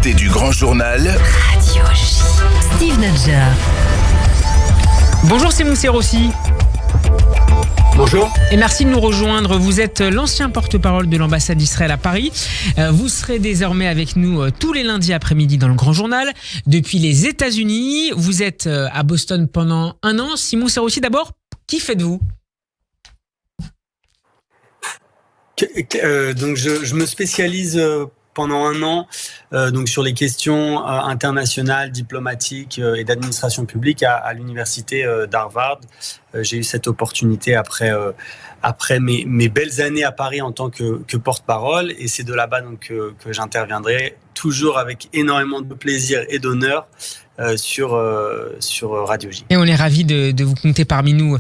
l'invité du Grand Journal. Radio J. Steve Nadjar. Bonjour, c'est Moussa Rossi. Bonjour. Et merci de nous rejoindre. Vous êtes l'ancien porte-parole de l'ambassade d'Israël à Paris. Vous serez désormais avec nous tous les lundis après-midi dans le Grand Journal. Depuis les États-Unis, vous êtes à Boston pendant 1 an. Simon Serossi, d'abord, qui faites-vous ? Donc je me spécialise pendant 1 an donc sur les questions internationales, diplomatiques et d'administration publique à l'université d'Harvard. J'ai eu cette opportunité après mes belles années à Paris en tant que porte-parole, et c'est de là-bas donc que j'interviendrai toujours avec énormément de plaisir et d'honneur sur Radio J. Et on est ravis de vous compter parmi nous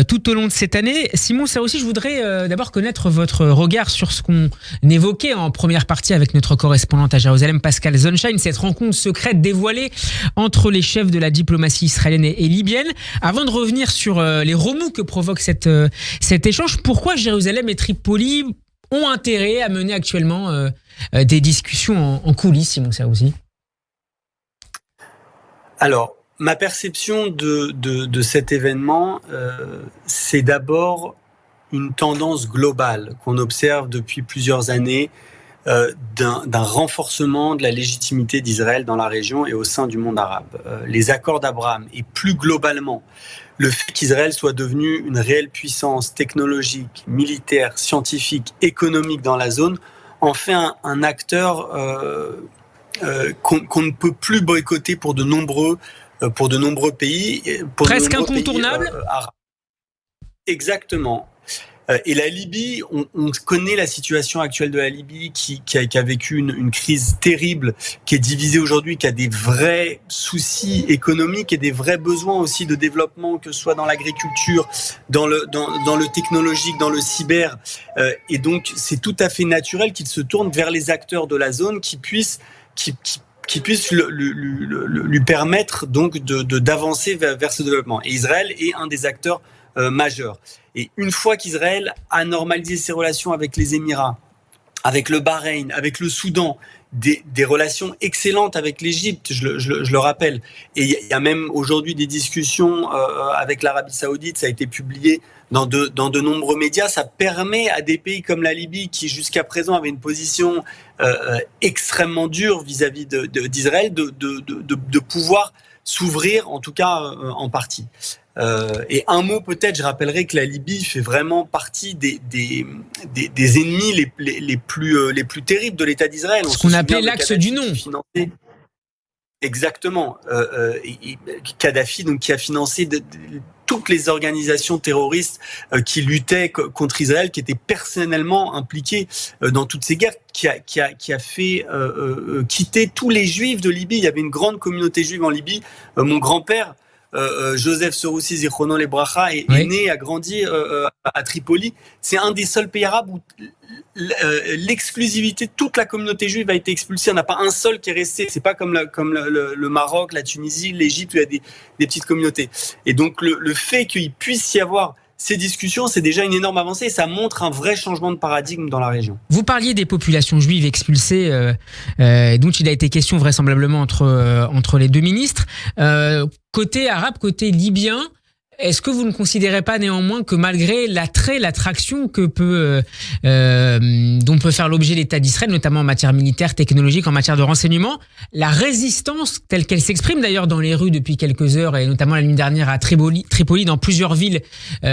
tout au long de cette année. Simon Serossi, je voudrais d'abord connaître votre regard sur ce qu'on évoquait en première partie avec notre correspondante à Jérusalem, Pascal Zonshine, cette rencontre secrète dévoilée entre les chefs de la diplomatie israélienne et libyenne. Avant de revenir sur les remous que provoque cet échange, pourquoi Jérusalem et Tripoli ont intérêt à mener actuellement des discussions en coulisses, Simon Serossi ? Alors, ma perception de cet événement, c'est d'abord une tendance globale qu'on observe depuis plusieurs années d'un renforcement de la légitimité d'Israël dans la région et au sein du monde arabe. Les accords d'Abraham et plus globalement, le fait qu'Israël soit devenu une réelle puissance technologique, militaire, scientifique, économique dans la zone, en fait un acteur qu'on ne peut plus boycotter pour de nombreux pays. Presque incontournable. Arabes. Exactement. Et la Libye, on connaît la situation actuelle de la Libye qui a vécu une crise terrible, qui est divisée aujourd'hui, qui a des vrais soucis économiques et des vrais besoins aussi de développement, que ce soit dans l'agriculture, dans le technologique, dans le cyber. Et donc, c'est tout à fait naturel qu'il se tourne vers les acteurs de la zone qui puissent lui permettre donc d'avancer vers ce développement. Et Israël est un des acteurs majeurs. Et une fois qu'Israël a normalisé ses relations avec les Émirats, avec le Bahreïn, avec le Soudan, des relations excellentes avec l'Égypte, je le rappelle. Et il y a même aujourd'hui des discussions avec l'Arabie Saoudite, ça a été publié dans de nombreux médias. Ça permet à des pays comme la Libye, qui jusqu'à présent avait une position extrêmement dure vis-à-vis d'Israël, de pouvoir s'ouvrir, en tout cas en partie. Et un mot peut-être, je rappellerai que la Libye fait vraiment partie des ennemis les plus terribles de l'État d'Israël. Ce qu'on appelait l'axe du non. Exactement. Kadhafi, donc, qui a financé toutes les organisations terroristes qui luttaient contre Israël, qui étaient personnellement impliquées dans toutes ces guerres, qui a fait quitter tous les Juifs de Libye. Il y avait une grande communauté juive en Libye. Mon grand-père, Joseph Serossi Zichrono Lebracha, est né, a grandi à Tripoli. C'est un des seuls pays arabes où l'exclusivité, toute la communauté juive a été expulsée. On n'a pas un seul qui est resté. C'est pas comme le Maroc, la Tunisie, l'Égypte, où il y a des petites communautés. Et donc le fait qu'il puisse y avoir ces discussions, c'est déjà une énorme avancée et ça montre un vrai changement de paradigme dans la région. Vous parliez des populations juives expulsées, dont il a été question vraisemblablement entre les deux ministres. Côté arabe, côté libyen, est-ce que vous ne considérez pas néanmoins que malgré l'attrait, l'attraction dont peut faire l'objet l'État d'Israël, notamment en matière militaire, technologique, en matière de renseignement, la résistance telle qu'elle s'exprime d'ailleurs dans les rues depuis quelques heures, et notamment la nuit dernière à Tripoli, dans plusieurs villes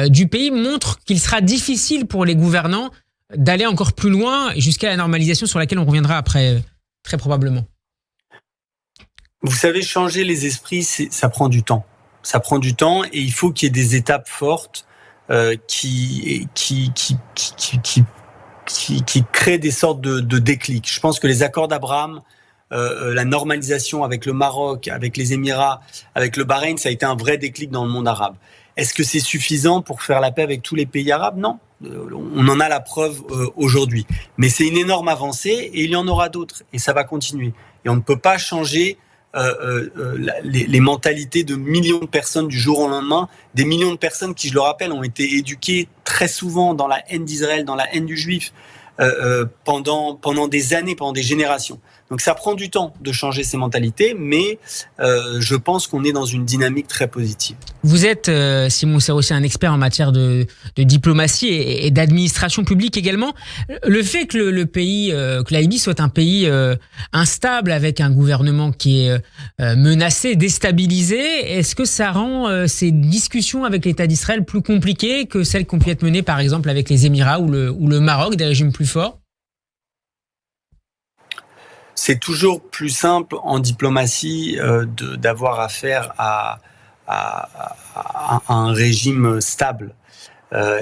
du pays, montre qu'il sera difficile pour les gouvernants d'aller encore plus loin jusqu'à la normalisation sur laquelle on reviendra après, très probablement. Vous savez, changer les esprits, ça prend du temps. Ça prend du temps et il faut qu'il y ait des étapes fortes qui créent des sortes de déclics. Je pense que les accords d'Abraham, la normalisation avec le Maroc, avec les Émirats, avec le Bahreïn, ça a été un vrai déclic dans le monde arabe. Est-ce que c'est suffisant pour faire la paix avec tous les pays arabes ? Non. On en a la preuve aujourd'hui. Mais c'est une énorme avancée et il y en aura d'autres et ça va continuer. Et on ne peut pas changer les mentalités de millions de personnes du jour au lendemain, des millions de personnes qui, je le rappelle, ont été éduquées très souvent dans la haine d'Israël, dans la haine du juif, pendant des années, pendant des générations. Donc ça prend du temps de changer ces mentalités, mais je pense qu'on est dans une dynamique très positive. Vous êtes, Simon Serroussi, un expert en matière de diplomatie et d'administration publique également. Le fait que le pays, que la Libye soit un pays instable avec un gouvernement qui est menacé, déstabilisé, est-ce que ça rend ces discussions avec l'État d'Israël plus compliquées que celles qui ont pu être menées par exemple avec les Émirats ou le Maroc, des régimes plus forts? C'est toujours plus simple en diplomatie d'avoir affaire à un régime stable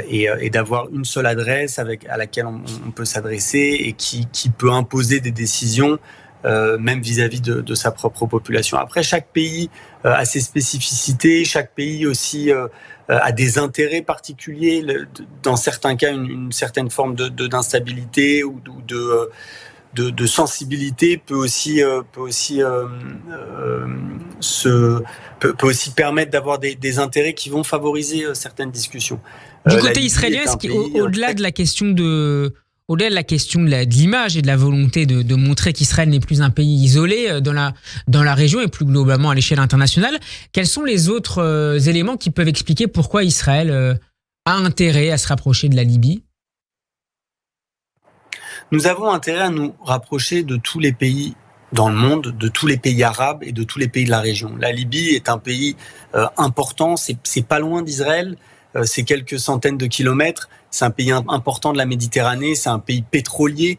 et d'avoir une seule adresse à laquelle on peut s'adresser et qui peut imposer des décisions même vis-à-vis de sa propre population. Après, chaque pays a ses spécificités, chaque pays aussi a des intérêts particuliers, dans certains cas une certaine forme d'instabilité ou de sensibilité peut aussi permettre d'avoir des intérêts qui vont favoriser certaines discussions. Du côté israélien, au-delà de la question de l'image et de la volonté de montrer qu'Israël n'est plus un pays isolé dans la région et plus globalement à l'échelle internationale, quels sont les autres éléments qui peuvent expliquer pourquoi Israël a intérêt à se rapprocher de la Libye? Nous avons intérêt à nous rapprocher de tous les pays dans le monde, de tous les pays arabes et de tous les pays de la région. La Libye est un pays important, c'est pas loin d'Israël, c'est quelques centaines de kilomètres, c'est un pays important de la Méditerranée, c'est un pays pétrolier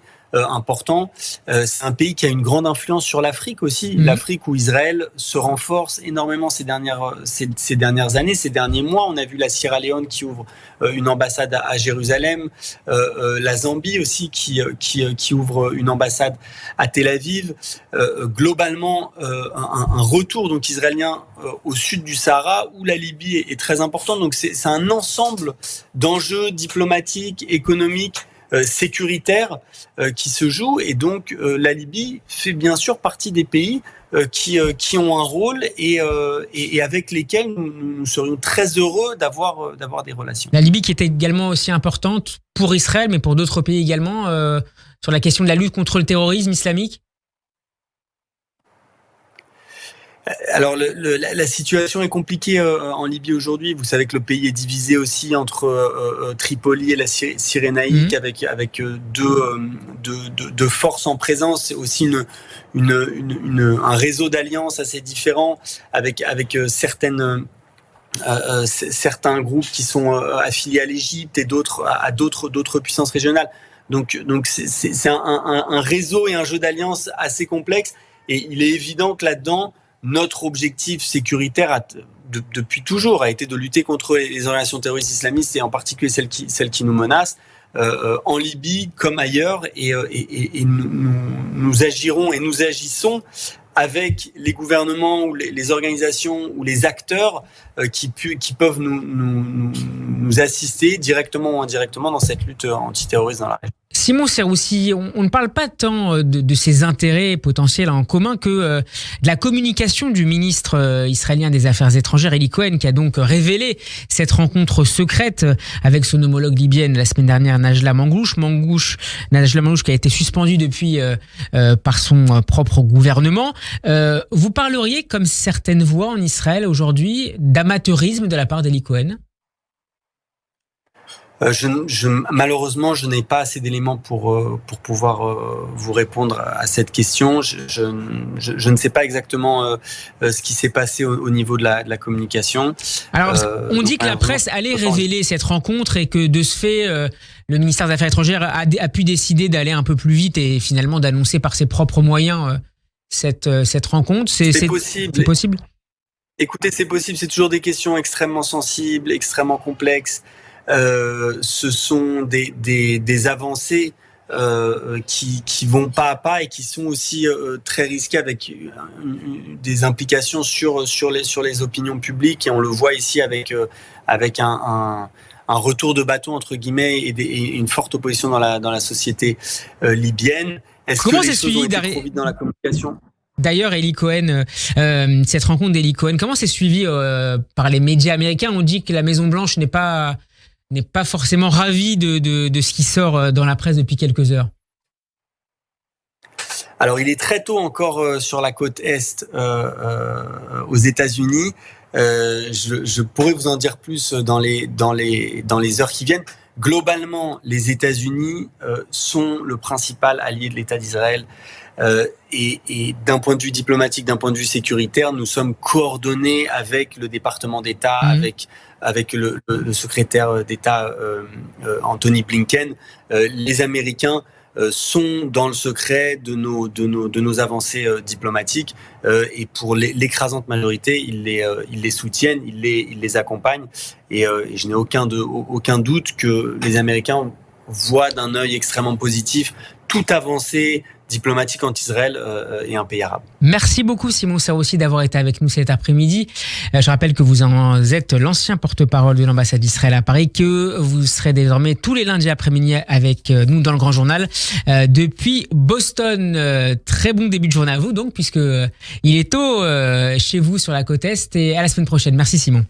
important, c'est un pays qui a une grande influence sur l'Afrique aussi, l'Afrique où Israël se renforce énormément ces dernières années, ces derniers mois. On a vu la Sierra Leone qui ouvre une ambassade à Jérusalem, la Zambie aussi qui ouvre une ambassade à Tel Aviv. Globalement, un retour donc israélien au sud du Sahara où la Libye est très importante. Donc c'est un ensemble d'enjeux diplomatiques, économiques, sécuritaires qui se jouent, et donc la Libye fait bien sûr partie des pays qui ont un rôle et avec lesquels nous serions très heureux d'avoir des relations. La Libye qui était également aussi importante pour Israël, mais pour d'autres pays également, sur la question de la lutte contre le terrorisme islamique. Alors la situation est compliquée en Libye aujourd'hui. Vous savez que le pays est divisé aussi entre Tripoli et la Cyrénaïque, avec deux forces en présence. C'est aussi un réseau d'alliances assez différent avec certains groupes qui sont affiliés à l'Égypte et à d'autres puissances régionales. Donc c'est un réseau et un jeu d'alliances assez complexe, et il est évident que là-dedans, notre objectif sécuritaire depuis toujours a été de lutter contre les organisations terroristes islamistes, et en particulier celles qui nous menacent en Libye comme ailleurs, et nous agirons et nous agissons avec les gouvernements ou les organisations ou les acteurs qui peuvent nous assister directement ou indirectement dans cette lutte antiterroriste dans la région. Simon Serroussi, on ne parle pas tant de ses intérêts potentiels en commun que de la communication du ministre israélien des Affaires étrangères, Eli Cohen, qui a donc révélé cette rencontre secrète avec son homologue libyenne la semaine dernière, Najla Mangouche. Najla Mangouche qui a été suspendue depuis par son propre gouvernement. Vous parleriez, comme certaines voix en Israël aujourd'hui, d'amateurisme de la part d'Eli Cohen? Malheureusement, je n'ai pas assez d'éléments pour pouvoir vous répondre à cette question. Je ne sais pas exactement ce qui s'est passé au niveau de la communication. Alors, on dit que la presse allait révéler cette rencontre et que de ce fait, le ministère des Affaires étrangères a pu décider d'aller un peu plus vite et finalement d'annoncer par ses propres moyens cette rencontre. C'est possible. C'est possible. Écoutez, c'est possible. C'est toujours des questions extrêmement sensibles, extrêmement complexes. Ce sont des avancées qui vont pas à pas et qui sont aussi très risquées, avec des implications sur les opinions publiques, et on le voit ici avec un retour de bâton entre guillemets et une forte opposition dans la société libyenne. Comment c'est suivi trop vite dans la communication? D'ailleurs, Eli Cohen, cette rencontre d'Eli Cohen, comment c'est suivi par les médias américains? On dit que la Maison-Blanche n'est pas forcément ravie de ce qui sort dans la presse depuis quelques heures. Alors, il est très tôt encore sur la côte Est aux États-Unis. Je pourrais vous en dire plus dans les heures qui viennent. Globalement, les États-Unis sont le principal allié de l'État d'Israël. Et d'un point de vue diplomatique, d'un point de vue sécuritaire, nous sommes coordonnés avec le département d'État, avec le secrétaire d'État Anthony Blinken. Les Américains sont dans le secret de nos avancées diplomatiques et pour l'écrasante majorité, ils les soutiennent, ils les accompagnent et je n'ai aucun doute que les Américains voient d'un œil extrêmement positif toute avancée diplomatique entre Israël et un pays arabe. Merci beaucoup Simon Serroussi d'avoir été avec nous cet après-midi. Je rappelle que vous en êtes l'ancien porte-parole de l'ambassade d'Israël à Paris, que vous serez désormais tous les lundis après-midi avec nous dans le Grand Journal depuis Boston. Très bon début de journée à vous donc, puisque il est tôt chez vous sur la côte Est, et à la semaine prochaine. Merci Simon.